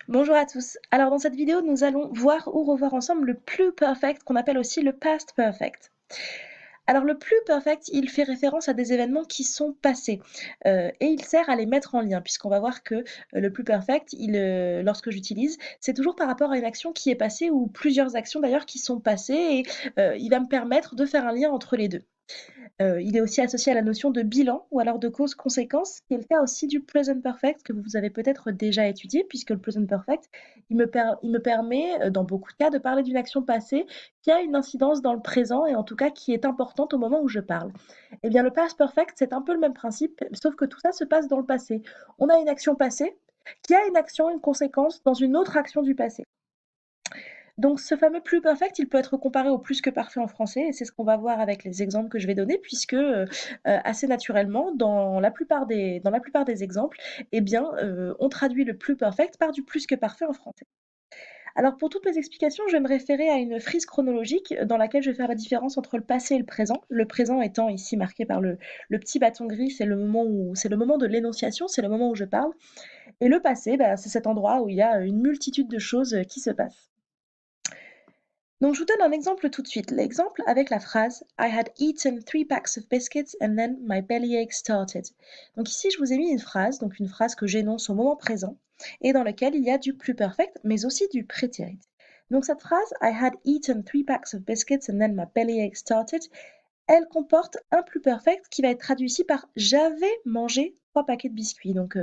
Bonjour à tous. Alors dans cette vidéo, nous allons voir ou revoir ensemble le pluperfect qu'on appelle aussi le past perfect. Alors le pluperfect, il fait référence à des événements qui sont passés et il sert à les mettre en lien puisqu'on va voir que le pluperfect, lorsque j'utilise, c'est toujours par rapport à une action qui est passée ou plusieurs actions d'ailleurs qui sont passées et il va me permettre de faire un lien entre les deux. Il est aussi associé à la notion de bilan ou alors de cause-conséquence, qui est le cas aussi du present perfect que vous avez peut-être déjà étudié, puisque le present perfect, il me permet, dans beaucoup de cas, de parler d'une action passée qui a une incidence dans le présent et en tout cas qui est importante au moment où je parle. Eh bien, le past perfect, c'est un peu le même principe, sauf que tout ça se passe dans le passé. On a une action passée qui a une action, une conséquence dans une autre action du passé. Donc ce fameux pluperfect, il peut être comparé au plus que parfait en français et c'est ce qu'on va voir avec les exemples que je vais donner puisque, assez naturellement dans la plupart des exemples, eh bien, on traduit le pluperfect par du plus que parfait en français. Alors pour toutes mes explications, je vais me référer à une frise chronologique dans laquelle je vais faire la différence entre le passé et le présent étant ici marqué par le petit bâton gris, c'est le moment de l'énonciation, c'est le moment où je parle et le passé, bah, c'est cet endroit où il y a une multitude de choses, qui se passent. Donc je vous donne un exemple tout de suite. L'exemple avec la phrase I had eaten 3 packs of biscuits and then my bellyache started. Donc ici je vous ai mis une phrase, donc une phrase que j'énonce au moment présent et dans laquelle il y a du pluperfect mais aussi du prétérit. Donc cette phrase I had eaten 3 packs of biscuits and then my bellyache started, elle comporte un pluperfect qui va être traduit ici par j'avais mangé 3 paquets de biscuits. Donc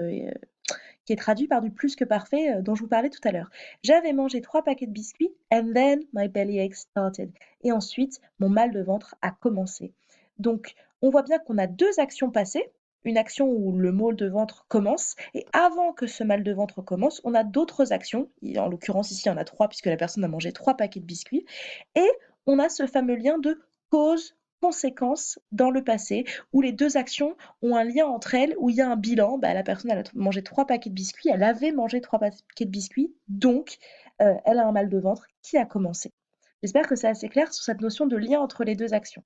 qui est traduit par du plus que parfait dont je vous parlais tout à l'heure. J'avais mangé 3 paquets de biscuits and then my bellyache started. Et ensuite, mon mal de ventre a commencé. Donc, on voit bien qu'on a deux actions passées. Une action où le mal de ventre commence, et avant que ce mal de ventre commence, on a d'autres actions. En l'occurrence, ici, il y en a trois, puisque la personne a mangé 3 paquets de biscuits. Et on a ce fameux lien de cause-conséquence dans le passé, où les deux actions ont un lien entre elles, où il y a un bilan. Bah, la personne, elle a mangé 3 paquets de biscuits, elle avait mangé 3 paquets de biscuits, donc elle a un mal de ventre qui a commencé. J'espère que c'est assez clair sur cette notion de lien entre les deux actions.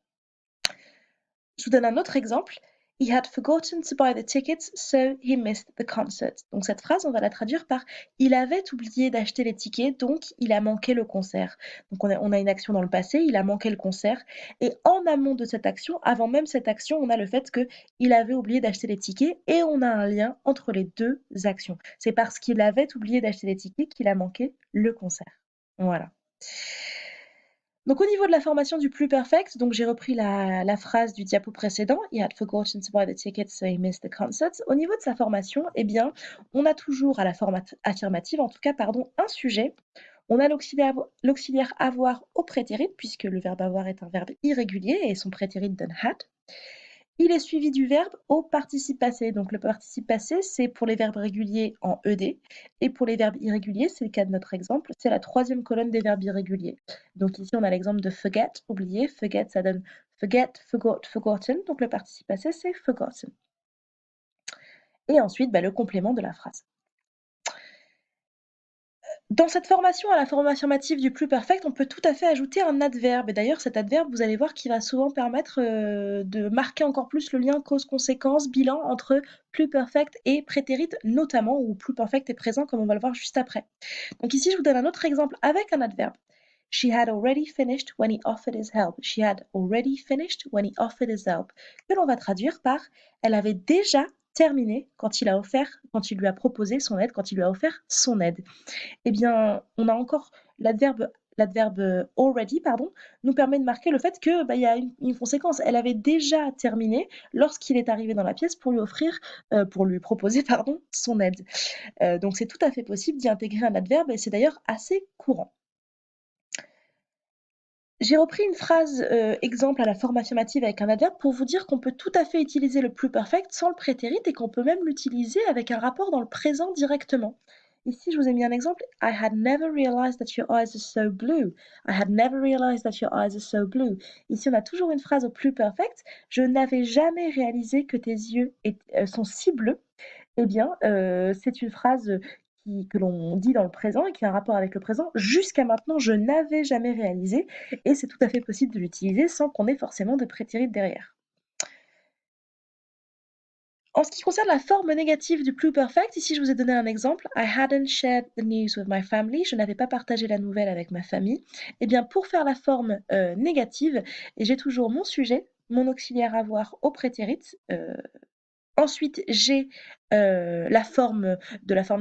Je vous donne un autre exemple. He had forgotten to buy the tickets, so he missed the concert. Donc cette phrase, on va la traduire par il avait oublié d'acheter les tickets, donc il a manqué le concert. Donc on a une action dans le passé, il a manqué le concert. Et en amont de cette action, avant même cette action, on a le fait que il avait oublié d'acheter les tickets et on a un lien entre les deux actions. C'est parce qu'il avait oublié d'acheter les tickets qu'il a manqué le concert. Voilà. Donc au niveau de la formation du pluperfect, donc j'ai repris la phrase du diapo précédent, he had forgotten to buy the tickets, so he missed the concert. Au niveau de sa formation, eh bien, on a toujours à la forme affirmative, en tout cas, pardon, un sujet. On a l'auxiliaire avoir au prétérit, puisque le verbe avoir est un verbe irrégulier et son prétérit donne had. Il est suivi du verbe au participe passé. Donc le participe passé, c'est pour les verbes réguliers en ed et pour les verbes irréguliers, c'est le cas de notre exemple, c'est la troisième colonne des verbes irréguliers. Donc ici, on a l'exemple de forget, oublier. Forget, ça donne forget, forgot, forgotten. Donc le participe passé, c'est forgotten. Et ensuite, le complément de la phrase. Dans cette formation à la forme affirmative du pluperfect, on peut tout à fait ajouter un adverbe. Et d'ailleurs, cet adverbe, vous allez voir qu'il va souvent permettre de marquer encore plus le lien cause-conséquence, bilan entre pluperfect et prétérit, notamment, où pluperfect est présent, comme on va le voir juste après. Donc ici, je vous donne un autre exemple avec un adverbe. She had already finished when he offered his help. She had already finished when he offered his help. Que l'on va traduire par elle avait déjà terminé quand il lui a proposé son aide, quand il lui a offert son aide. Eh bien, on a encore l'adverbe already, pardon, nous permet de marquer le fait que il y a une conséquence. Elle avait déjà terminé lorsqu'il est arrivé dans la pièce pour lui proposer, pardon, son aide. Donc c'est tout à fait possible d'y intégrer un adverbe et c'est d'ailleurs assez courant. J'ai repris une phrase exemple à la forme affirmative avec un adverbe pour vous dire qu'on peut tout à fait utiliser le pluperfect sans le prétérit et qu'on peut même l'utiliser avec un rapport dans le présent directement. Ici, je vous ai mis un exemple. I had never realized that your eyes are so blue. I had never realized that your eyes are so blue. Ici, on a toujours une phrase au pluperfect. Je n'avais jamais réalisé que tes yeux sont si bleus. Eh bien, c'est une phrase que l'on dit dans le présent et qui a un rapport avec le présent. Jusqu'à maintenant, je n'avais jamais réalisé et c'est tout à fait possible de l'utiliser sans qu'on ait forcément de prétérit derrière. En ce qui concerne la forme négative du pluperfect, ici je vous ai donné un exemple. I hadn't shared the news with my family. Je n'avais pas partagé la nouvelle avec ma famille. Eh bien, pour faire la forme négative, j'ai toujours mon sujet, mon auxiliaire avoir au prétérit. Ensuite, j'ai la forme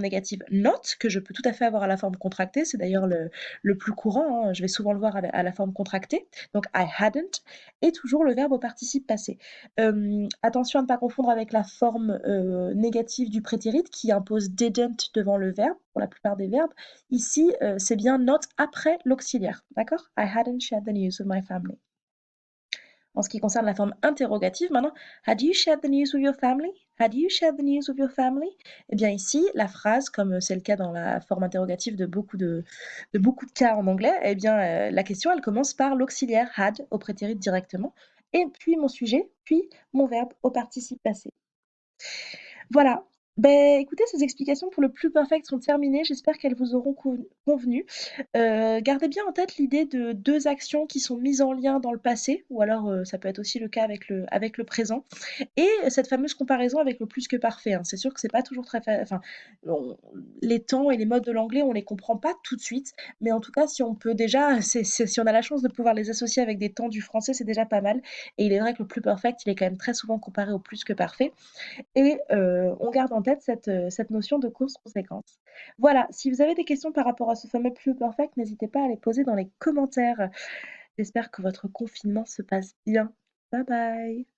négative not, que je peux tout à fait avoir à la forme contractée. C'est d'ailleurs le plus courant, hein. Je vais souvent le voir à la forme contractée. Donc, I hadn't. Et toujours le verbe au participe passé. Attention à ne pas confondre avec la forme négative du prétérit qui impose didn't devant le verbe, pour la plupart des verbes. Ici, c'est bien not après l'auxiliaire. D'accord? I hadn't shared the news with my family. En ce qui concerne la forme interrogative, maintenant, had you shared the news with your family? Had you shared the news with your family? Eh bien ici, la phrase, comme c'est le cas dans la forme interrogative de beaucoup de cas en anglais, eh bien la question, elle commence par l'auxiliaire had au prétérit directement, et puis mon sujet, puis mon verbe au participe passé. Voilà. Ben, écoutez, ces explications pour le plus perfect sont terminées. J'espère qu'elles vous auront convenu. Gardez bien en tête l'idée de deux actions qui sont mises en lien dans le passé, ou alors ça peut être aussi le cas avec le présent. Et cette fameuse comparaison avec le plus que parfait, hein. C'est sûr que c'est pas toujours très enfin, les temps et les modes de l'anglais, on les comprend pas tout de suite, mais en tout cas, si on peut déjà, si on a la chance de pouvoir les associer avec des temps du français, c'est déjà pas mal. Et il est vrai que le plus perfect, il est quand même très souvent comparé au plus que parfait. Et on garde en tête cette notion de cause-conséquence. Voilà, si vous avez des questions par rapport à ce fameux pluperfect, n'hésitez pas à les poser dans les commentaires. J'espère que votre confinement se passe bien. Bye bye.